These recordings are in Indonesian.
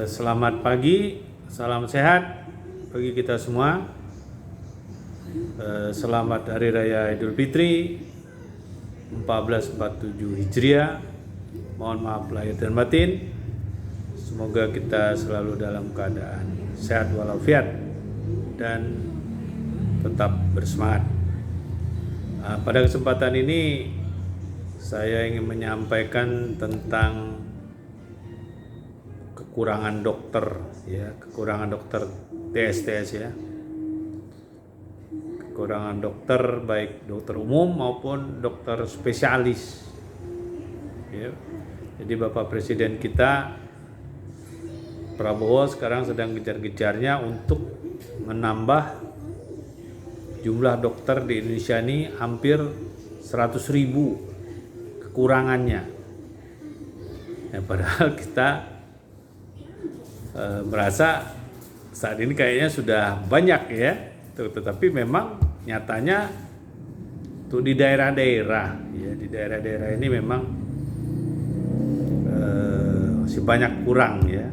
Selamat pagi, salam sehat bagi kita semua. Selamat Hari Raya Idul Fitri 1447 Hijriah. Mohon maaf lahir dan batin. Semoga kita selalu dalam keadaan sehat walafiat dan tetap bersemangat. Pada kesempatan ini saya ingin menyampaikan tentang kekurangan dokter TSTS ya. Kekurangan dokter baik dokter umum maupun dokter spesialis. Ya. Jadi Bapak Presiden kita Prabowo sekarang sedang kejar-kejarnya untuk menambah jumlah dokter di Indonesia ini hampir 100.000 kekurangannya. Ya, padahal kita merasa saat ini kayaknya sudah banyak ya, tetapi memang nyatanya tuh di daerah-daerah ya, di daerah-daerah ini memang masih banyak kurang ya.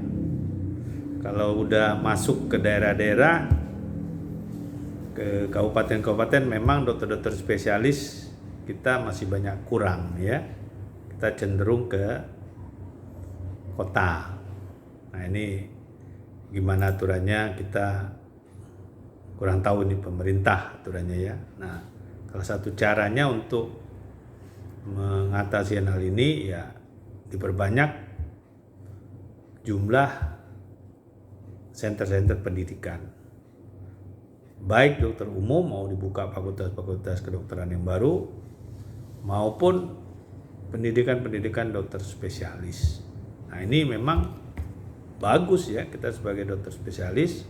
Kalau udah masuk ke daerah-daerah, ke kabupaten-kabupaten, memang dokter-dokter spesialis kita masih banyak kurang ya. Kita cenderung ke kota. Nah ini gimana aturannya kita kurang tahu, ini pemerintah aturannya ya. Nah, salah satu caranya untuk mengatasi hal ini ya diperbanyak jumlah center-center pendidikan. Baik dokter umum mau dibuka fakultas-fakultas kedokteran yang baru maupun pendidikan-pendidikan dokter spesialis. Nah, ini memang bagus ya, kita sebagai dokter spesialis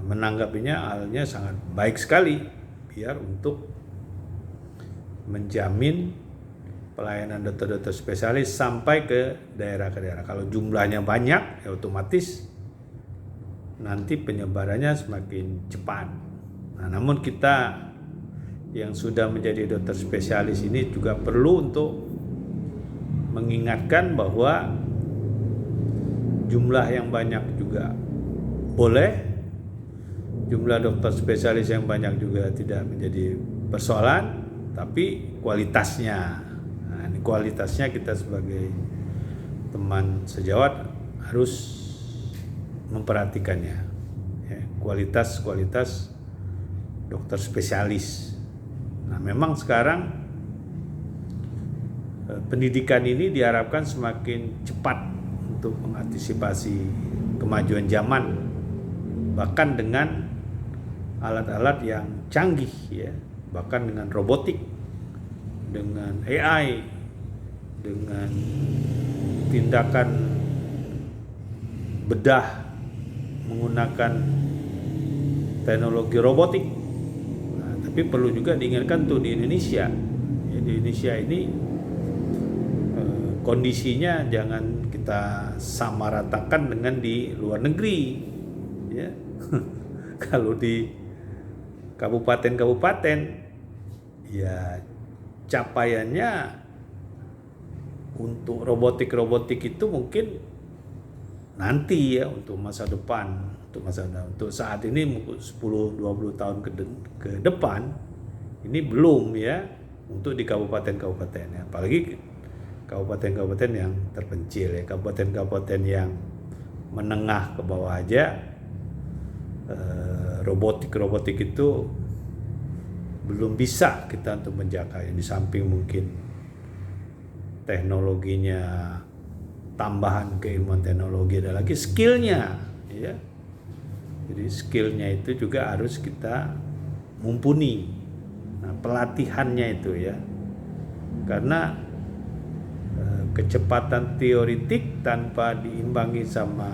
menanggapinya halnya sangat baik sekali, biar untuk menjamin pelayanan dokter-dokter spesialis sampai ke daerah ke daerah. Kalau jumlahnya banyak ya otomatis nanti penyebarannya semakin cepat. Nah, namun kita yang sudah menjadi dokter spesialis ini juga perlu untuk mengingatkan bahwa jumlah yang banyak juga boleh, jumlah dokter spesialis yang banyak juga tidak menjadi persoalan, tapi kualitasnya, nah ini kualitasnya kita sebagai teman sejawat harus memperhatikannya ya, kualitas dokter spesialis. Nah memang sekarang pendidikan ini diharapkan semakin cepat untuk mengantisipasi kemajuan zaman, bahkan dengan alat-alat yang canggih ya, bahkan dengan robotik, dengan AI, dengan tindakan bedah menggunakan teknologi robotik. Nah, tapi perlu juga diingatkan tuh di Indonesia ya, di Indonesia ini kondisinya jangan kita samaratakan dengan di luar negeri ya. Kalau di kabupaten-kabupaten ya capaiannya untuk robotik itu mungkin nanti ya, untuk masa depan, untuk saat ini 10-20 tahun ke depan ini belum ya, untuk di kabupaten-kabupaten ya. Apalagi kabupaten-kabupaten yang terpencil ya, kabupaten-kabupaten yang menengah ke bawah aja robotik itu belum bisa kita untuk menjaga. Di samping mungkin teknologinya, tambahan keilmuan teknologi, ada lagi skillnya ya. Jadi skillnya itu juga harus kita mumpuni. Nah, pelatihannya itu ya, karena kecepatan teoritik tanpa diimbangi sama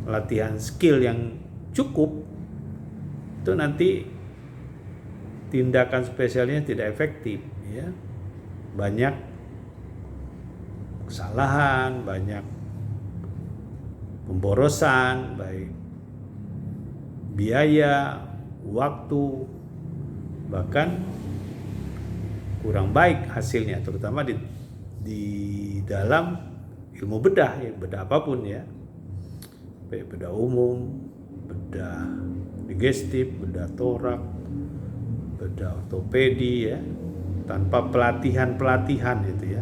latihan skill yang cukup, itu nanti tindakan spesialnya tidak efektif ya. Banyak kesalahan, banyak pemborosan, baik biaya, waktu, bahkan kurang baik hasilnya, terutama di dalam ilmu bedah ya, bedah apapun ya. baik bedah umum, bedah digestif, bedah torak, bedah ortopedi ya, tanpa pelatihan itu ya.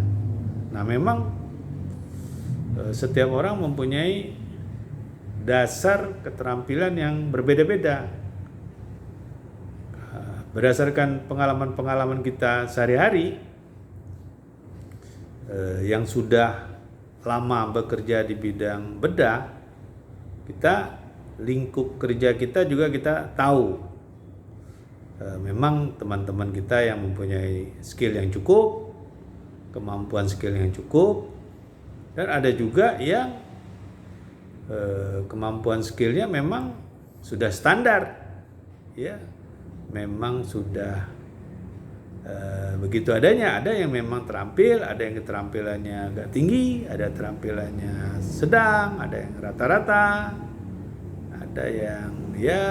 Nah memang setiap orang mempunyai dasar keterampilan yang berbeda-beda. Berdasarkan pengalaman-pengalaman kita sehari-hari, yang sudah lama bekerja di bidang bedah, kita lingkup kerja kita juga kita tahu. Memang teman-teman kita yang mempunyai skill yang cukup, kemampuan skill yang cukup, dan ada juga yang kemampuan skillnya memang sudah standar, ya, memang sudah begitu adanya. Ada yang memang terampil, ada yang keterampilannya agak tinggi, ada terampilannya sedang, ada yang rata-rata, ada yang ya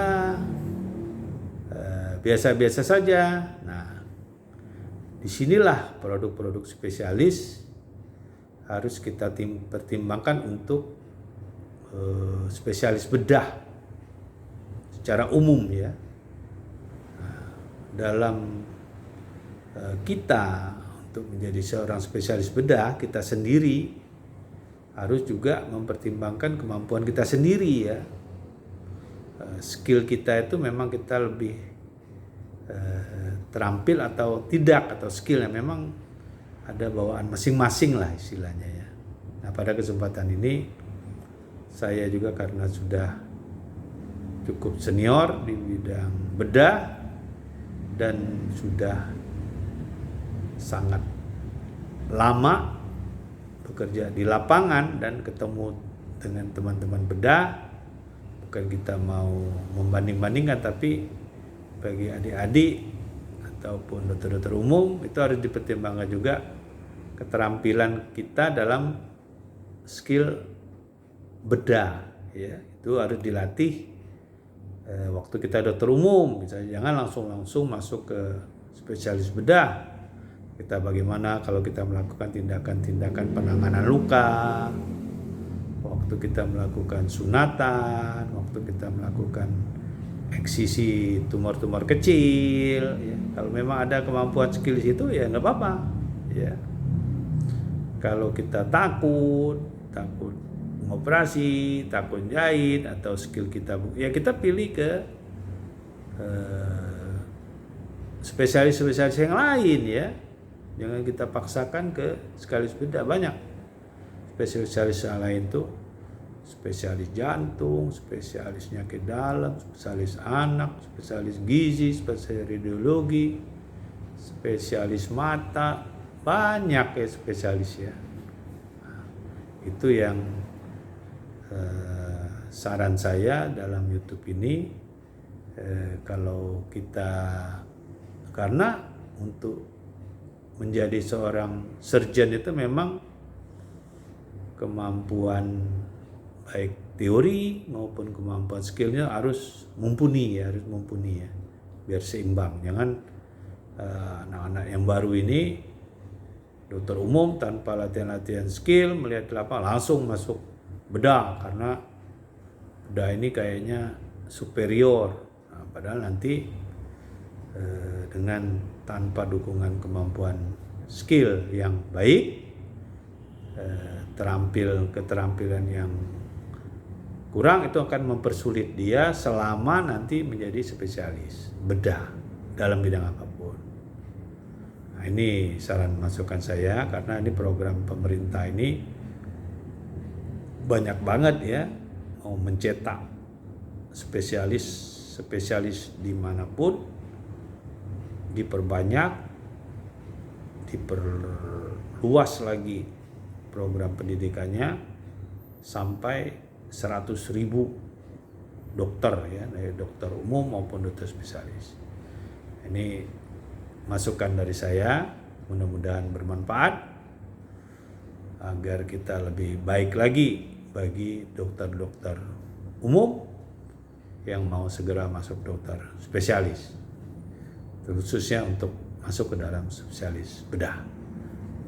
biasa-biasa saja. Nah, disinilah produk-produk spesialis harus kita pertimbangkan untuk spesialis bedah secara umum ya. Nah, dalam kita untuk menjadi seorang spesialis bedah, kita sendiri harus juga mempertimbangkan kemampuan kita sendiri ya. Skill kita itu memang kita lebih terampil atau tidak, atau skill yang memang ada bawaan masing-masing lah istilahnya ya. Nah pada kesempatan ini saya juga karena sudah cukup senior di bidang bedah dan sudah sangat lama bekerja di lapangan dan ketemu dengan teman-teman bedah, bukan kita mau membanding-bandingkan, tapi bagi adik-adik ataupun dokter-dokter umum itu harus dipertimbangkan juga keterampilan kita dalam skill bedah ya. Itu harus dilatih waktu kita dokter umum, misalnya jangan langsung masuk ke spesialis bedah. Kita bagaimana kalau kita melakukan tindakan-tindakan penanganan luka, waktu kita melakukan sunatan, waktu kita melakukan eksisi tumor-tumor kecil ya. Kalau memang ada kemampuan skill di situ ya nggak apa-apa ya. Kalau kita takut mengoperasi, takut jahit, atau skill kita ya kita pilih ke spesialis-spesialis yang lain ya. Jangan kita paksakan ke spesialis bedah. Banyak spesialis yang lain tuh, spesialis jantung, spesialis penyakit dalam, spesialis anak, spesialis gizi, spesialis radiologi, spesialis mata, banyak ya spesialis ya. Nah, itu yang saran saya dalam YouTube ini, kalau kita, karena untuk menjadi seorang surgeon itu memang kemampuan baik teori maupun kemampuan skillnya harus mumpuni ya, biar seimbang. Jangan anak-anak yang baru ini dokter umum tanpa latihan skill, melihat lapangan langsung masuk bedah karena bedah ini kayaknya superior. Nah, padahal nanti dengan tanpa dukungan kemampuan skill yang baik, keterampilan yang kurang, itu akan mempersulit dia selama nanti menjadi spesialis bedah dalam bidang apapun. Nah, ini saran masukan saya, karena ini program pemerintah ini banyak banget ya, mau mencetak spesialis dimanapun, diperbanyak, diperluas lagi program pendidikannya sampai 100.000 dokter ya, dari dokter umum maupun dokter spesialis. Ini masukan dari saya, mudah-mudahan bermanfaat agar kita lebih baik lagi bagi dokter-dokter umum yang mau segera masuk dokter spesialis, khususnya untuk masuk ke dalam spesialis bedah,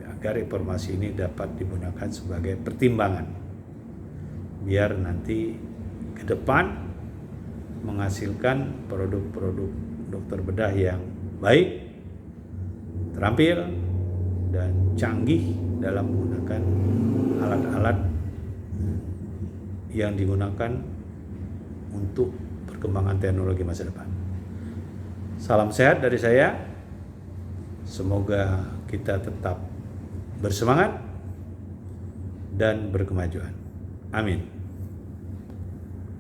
agar informasi ini dapat digunakan sebagai pertimbangan biar nanti ke depan menghasilkan produk-produk dokter bedah yang baik, terampil, dan canggih dalam menggunakan alat-alat yang digunakan untuk perkembangan teknologi masa depan. Salam sehat dari saya. Semoga kita tetap bersemangat dan berkemajuan. Amin.